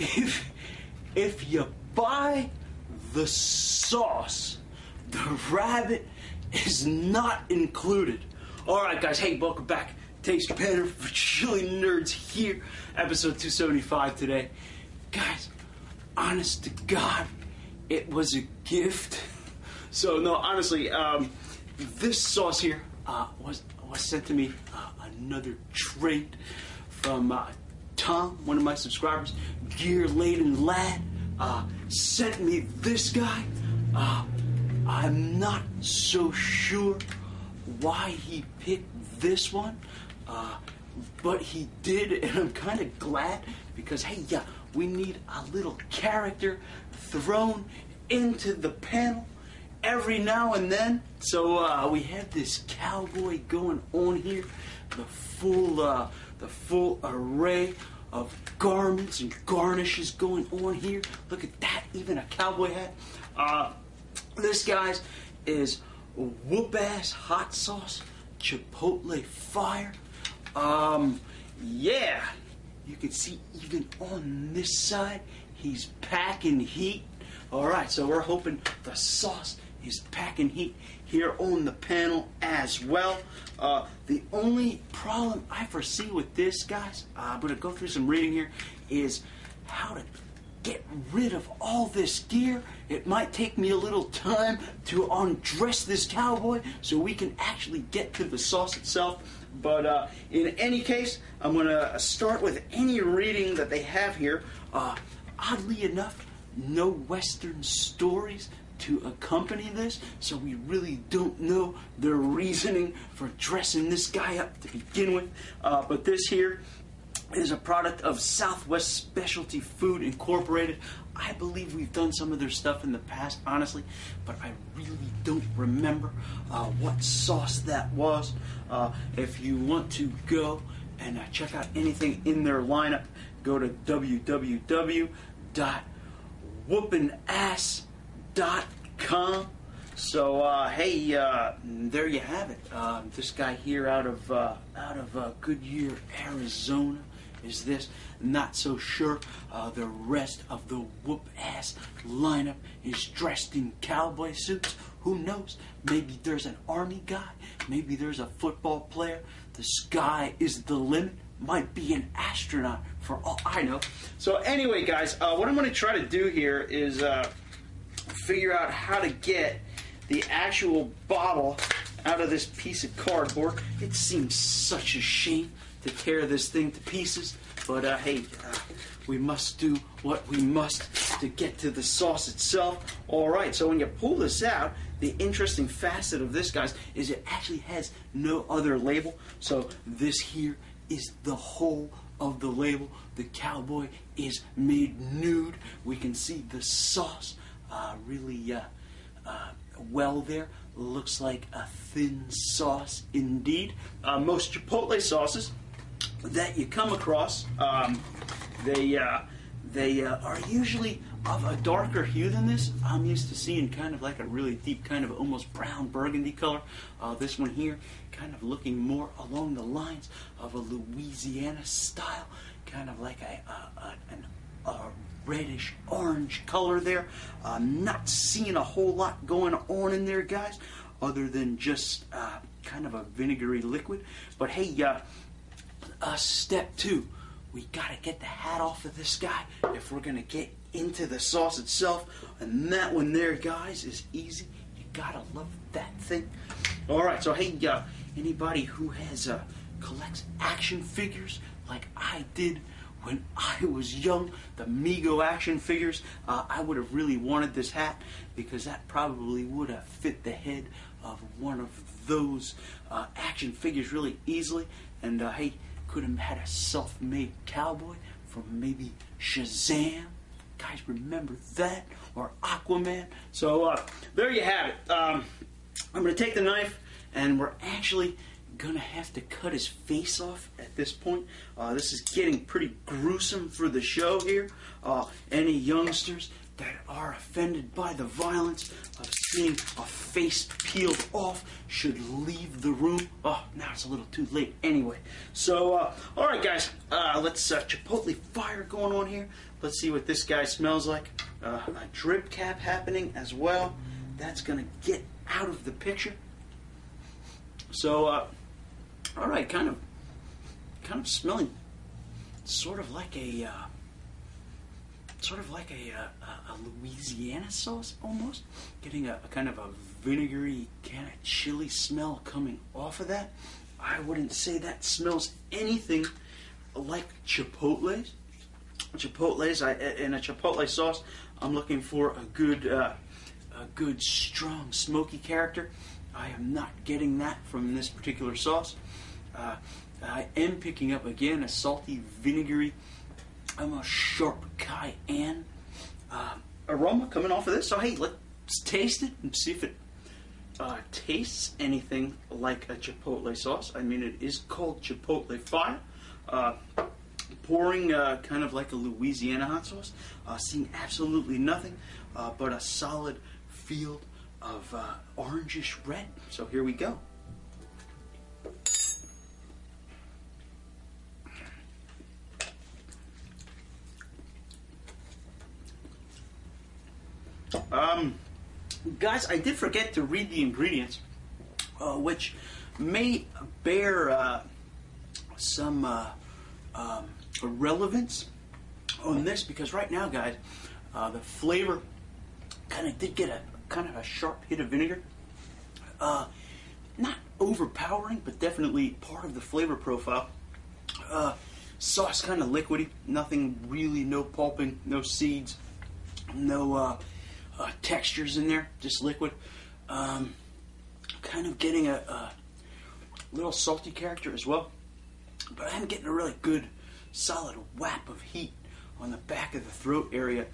if you buy the sauce, the rabbit is not included. Alright guys, hey, welcome back. Taste Better for Chili Nerds here. Episode 275 today. Guys, honest to God, it was a gift. So no, honestly, this sauce here was sent to me, another trade from Tom, one of my subscribers, Gear-Laden Lad, sent me this guy. I'm not so sure why he picked this one, but he did, and I'm kind of glad because, hey, yeah, we need a little character thrown into the panel every now and then. So we have this cowboy going on here, the full array of garments and garnishes going on here. Look at that, even a cowboy hat. This guy's is whoop-ass hot sauce, Chipotle fire. Yeah, you can see even on this side, he's packing heat. Alright, so we're hoping the sauce is packing heat here on the panel as well. The only problem I foresee with this, guys, I'm going to go through some reading here, is how to get rid of all this gear. It might take me a little time to undress this cowboy so we can actually get to the sauce itself. But in any case, I'm going to start with any reading that they have here. Oddly enough, no Western stories to accompany this, so we really don't know their reasoning for dressing this guy up to begin with. But this here is a product of Southwest Specialty Food Incorporated. I believe we've done some of their stuff in the past, honestly, but I really don't remember what sauce that was. If you want to go and check out anything in their lineup, go to www.whoopinass.com. So hey, there you have it. This guy here out of Goodyear, Arizona, is this. Not so sure. The rest of the whoop-ass lineup is dressed in cowboy suits. Who knows? Maybe there's an army guy. Maybe there's a football player. The sky is the limit. Might be an astronaut for all I know. So anyway, guys, what I'm going to try to do here is figure out how to get the actual bottle out of this piece of cardboard. It seems such a shame to tear this thing to pieces, but hey, we must do what we must to get to the sauce itself. Alright, so when you pull this out, the interesting facet of this, guys, is it actually has no other label. So this here is the whole of the label. The cowboy is made nude. We can see the sauce really well there. Looks like a thin sauce indeed. Most Chipotle sauces that you come across, they are usually of a darker hue than this. I'm used to seeing kind of like a really deep, kind of almost brown burgundy color. This one here, kind of looking more along the lines of a Louisiana style, kind of like a reddish orange color there. I'm not seeing a whole lot going on in there, guys, other than just kind of a vinegary liquid. But hey, step two, we gotta get the hat off of this guy if we're gonna get into the sauce itself, and that one there, guys, is easy. You gotta love that thing. Alright, so hey, anybody who has collects action figures like I did when I was young, the Mego action figures, I would have really wanted this hat because that probably would have fit the head of one of those action figures really easily. And hey, could have had a self-made cowboy from maybe Shazam. Guys, remember that? Or Aquaman. So there you have it. I'm going to take the knife, and we're actually going to have to cut his face off at this point. This is getting pretty gruesome for the show here. Any youngsters that are offended by the violence of seeing a face peeled off should leave the room. Oh, now it's a little too late anyway. So, all right, guys, let's Chipotle fire going on here. Let's see what this guy smells like. A drip cap happening as well. That's gonna get out of the picture. So, all right, kind of smelling sort of like a Louisiana sauce almost. Getting a kind of a vinegary kind of chili smell coming off of that. I wouldn't say that smells anything like Chipotle's. In a Chipotle sauce, I'm looking for a good strong smoky character. I am not getting that from this particular sauce. I am picking up again a salty, vinegary, almost sharp cayenne aroma coming off of this. So hey, let's taste it and see if it tastes anything like a Chipotle sauce. I mean, it is called Chipotle fire. Pouring kind of like a Louisiana hot sauce. Seeing absolutely nothing but a solid field of orangish red. So here we go. Guys, I did forget to read the ingredients, which may bear some relevance on this, because right now, guys, the flavor kind of did get a sharp hit of vinegar. Not overpowering, but definitely part of the flavor profile. Sauce kind of liquidy, nothing really, no pulping, no seeds, no textures in there, just liquid. Kind of getting a little salty character as well, but I'm getting a really good solid whap of heat on the back of the throat area.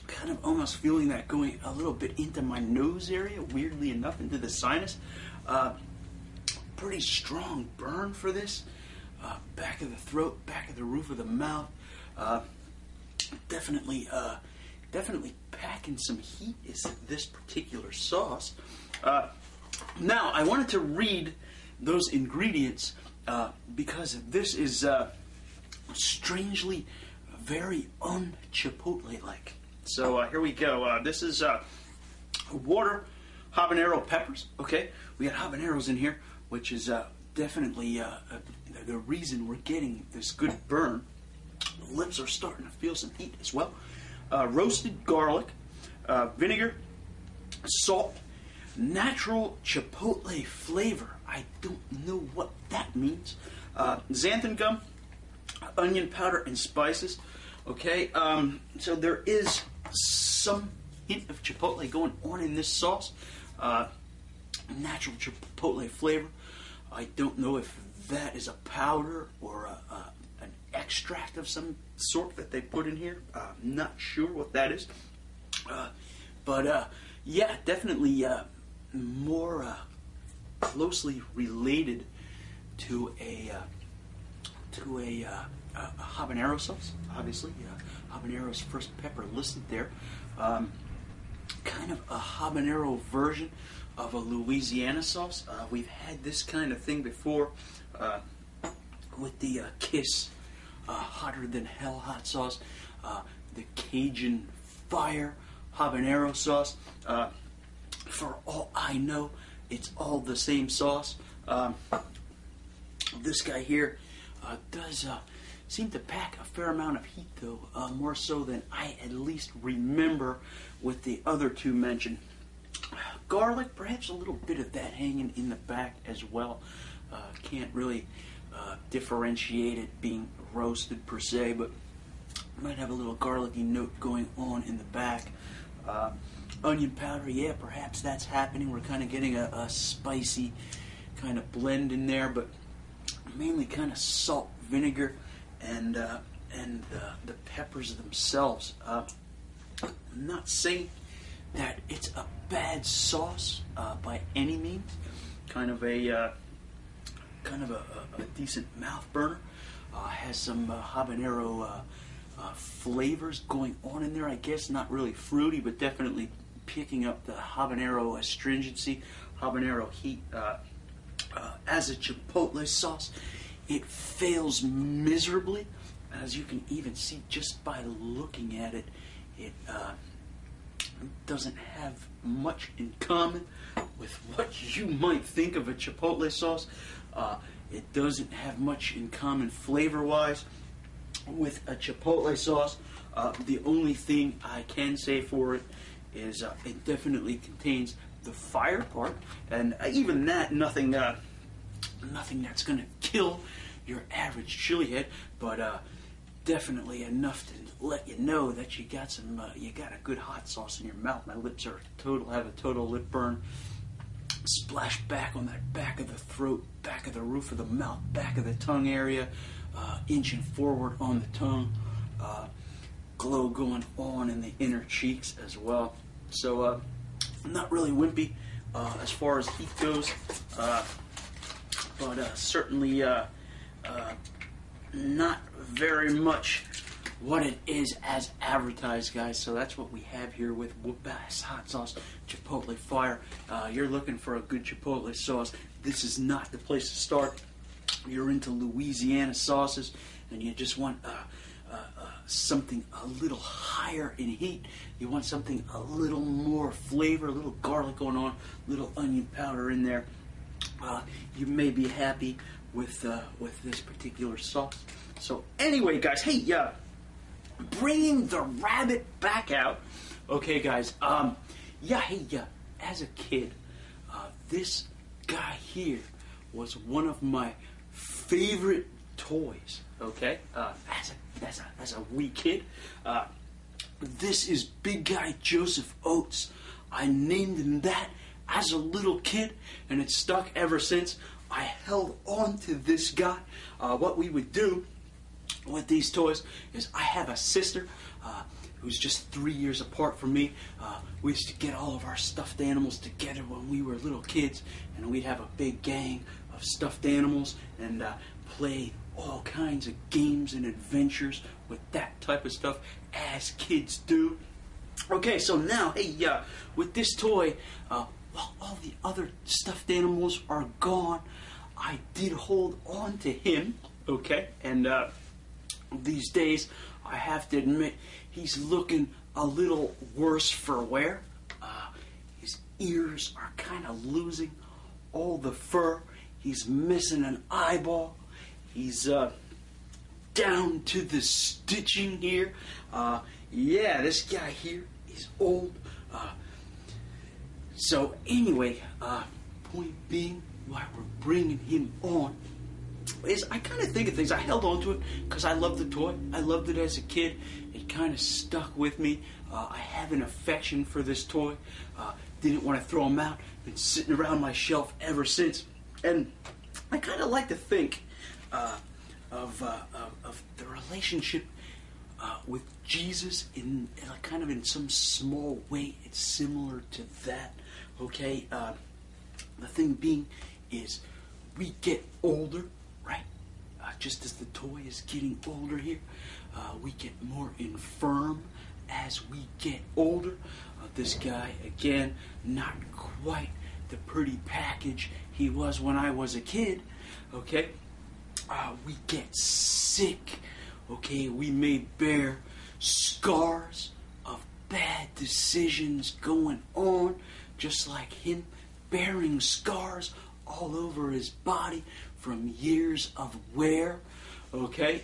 Kind of almost feeling that going a little bit into my nose area, weirdly enough, into the sinus. Pretty strong burn for this. Back of the throat, back of the roof of the mouth. Definitely packing some heat is this particular sauce. Now, I wanted to read those ingredients because this is strangely very un-Chipotle-like. So here we go. This is water, habanero peppers. Okay, we got habaneros in here, which is definitely the reason we're getting this good burn. The lips are starting to feel some heat as well. Roasted garlic, vinegar, salt, natural Chipotle flavor. I don't know what that means. Xanthan gum, onion powder, and spices. Okay, so there is some hint of Chipotle going on in this sauce. Natural Chipotle flavor. I don't know if that is a powder or an extract of some sort that they put in here. Not sure what that is. But yeah, definitely more closely related to a habanero sauce. Obviously, habanero's first pepper listed there. Kind of a habanero version of a Louisiana sauce. We've had this kind of thing before with the Kiss Hotter Than Hell hot sauce, the Cajun Fire habanero sauce. For all I know, it's all the same sauce. This guy here does seem to pack a fair amount of heat, though, more so than I at least remember with the other two mentioned. Garlic, perhaps a little bit of that hanging in the back as well. Can't really differentiate it being roasted per se, but might have a little garlicky note going on in the back. Onion powder, yeah, perhaps that's happening. We're kind of getting a spicy kind of blend in there, but mainly kind of salt, vinegar, and the peppers themselves. I'm not saying that it's a bad sauce by any means. Kind of a decent mouth burner. Has some habanero flavors going on in there, I guess. Not really fruity, but definitely picking up the habanero astringency, habanero heat. As a Chipotle sauce, it fails miserably. As you can even see just by looking at it, it doesn't have much in common with what you might think of a Chipotle sauce. It doesn't have much in common flavor-wise with a Chipotle sauce. The only thing I can say for it is it definitely contains the fire part, and even that, nothing that's going to kill your average chili head, but definitely enough to let you know that you got a good hot sauce in your mouth. My lips have a total lip burn. Splash back on that back of the throat, back of the roof of the mouth, back of the tongue area, inching forward on the tongue, glow going on in the inner cheeks as well. So I'm not really wimpy as far as heat goes, but certainly not very much what it is as advertised, guys. So that's what we have here with Whoop-Ass Hot Sauce Chipotle Fire. You're looking for a good Chipotle sauce, this is not the place to start. You're into Louisiana sauces and you just want something a little higher in heat. You want something a little more flavor, a little garlic going on, a little onion powder in there. You may be happy with this particular sauce. So anyway, guys, hey, bringing the rabbit back out. Okay, guys. As a kid, this guy here was one of my favorite toys. Okay, as a wee kid, this is Big Guy Joseph Oates. I named him that as a little kid, and it's stuck ever since. I held on to this guy. What we would do with these toys is, I have a sister who's just 3 years apart from me. We used to get all of our stuffed animals together when we were little kids, and we'd have a big gang of stuffed animals and play all kinds of games and adventures with that type of stuff, as kids do. Okay, so now, hey, with this toy, while all the other stuffed animals are gone, I did hold on to him, okay? And these days, I have to admit, he's looking a little worse for wear. His ears are kind of losing all the fur. He's missing an eyeball. He's down to the stitching here. This guy here is old. So anyway, point being, why we're bringing him on is, I kind of think of things. I held on to it because I loved the toy. I loved it as a kid. It kind of stuck with me. I have an affection for this toy. Didn't want to throw him out. Been sitting around my shelf ever since. And I kind of like to think of the relationship with Jesus in kind of in some small way. It's similar to that. Okay. The thing being is, we get older, right? Just as the toy is getting older here, we get more infirm as we get older. This guy, again, not quite the pretty package he was when I was a kid, okay? We get sick, okay? We may bear scars of bad decisions going on, just like him, bearing scars all over his body from years of wear, okay?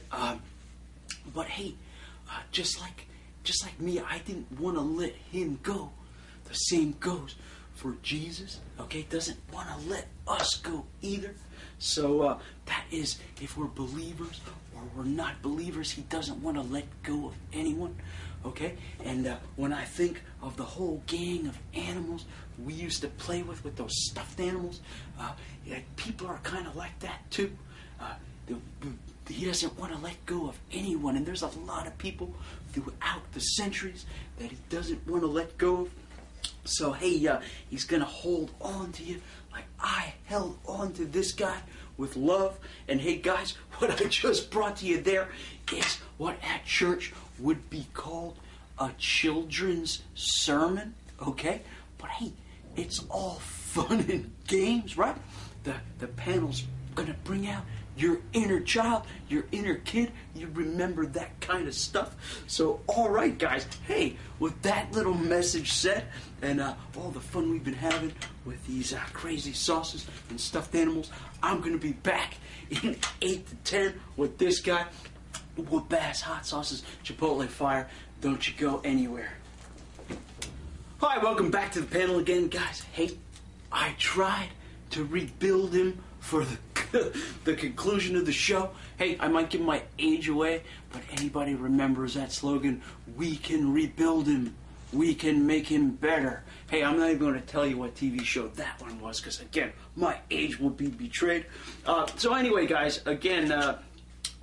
But hey, just like me, I didn't want to let him go. The same goes for Jesus, okay? Doesn't want to let us go either. So that is, if we're believers or we're not believers, he doesn't want to let go of anyone, okay? And when I think of the whole gang of animals we used to play with those stuffed animals, people are kind of like that too. He doesn't want to let go of anyone, and there's a lot of people throughout the centuries that he doesn't want to let go of. So hey, he's gonna hold on to you like I held on to this guy with love. And hey guys, what I just brought to you there is what at church would be called a children's sermon, okay? But hey, it's all fun and games, right? The panel's gonna bring out your inner child, your inner kid. You remember that kind of stuff. So, all right, guys. Hey, with that little message said, and all the fun we've been having with these crazy sauces and stuffed animals, I'm gonna be back in 8 to 10 with this guy. Whoop-ass hot sauces, Chipotle fire. Don't you go anywhere. Hi, welcome back to the panel again, guys. Hey, I tried to rebuild him for the conclusion of the show. Hey, I might give my age away, but anybody remembers that slogan, we can rebuild him, we can make him better. Hey, I'm not even going to tell you what TV show that one was, because again, my age will be betrayed. So anyway, guys, again,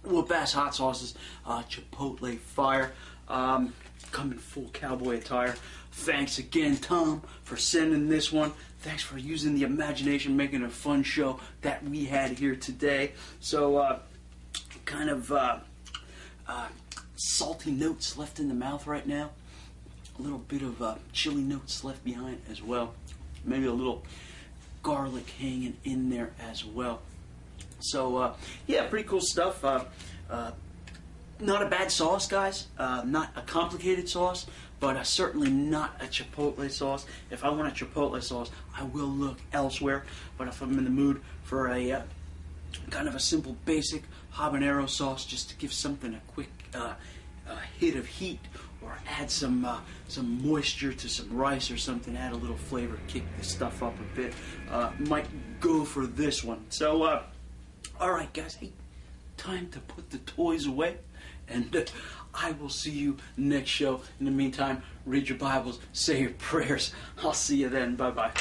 whoop-ass hot sauces, Chipotle fire, come in full cowboy attire. Thanks again, Tom, for sending this one. Thanks for using the imagination, making a fun show that we had here today. So, kind of salty notes left in the mouth right now. A little bit of chili notes left behind as well. Maybe a little garlic hanging in there as well. So, yeah, pretty cool stuff. Not a bad sauce, guys. Not a complicated sauce, but certainly not a Chipotle sauce. If I want a Chipotle sauce, I will look elsewhere. But if I'm in the mood for a kind of a simple, basic habanero sauce, just to give something a quick hit of heat, or add some moisture to some rice or something, add a little flavor, kick the stuff up a bit, might go for this one. So, all right, guys. Hey, time to put the toys away. And I will see you next show. In the meantime, read your Bibles, say your prayers. I'll see you then. Bye-bye.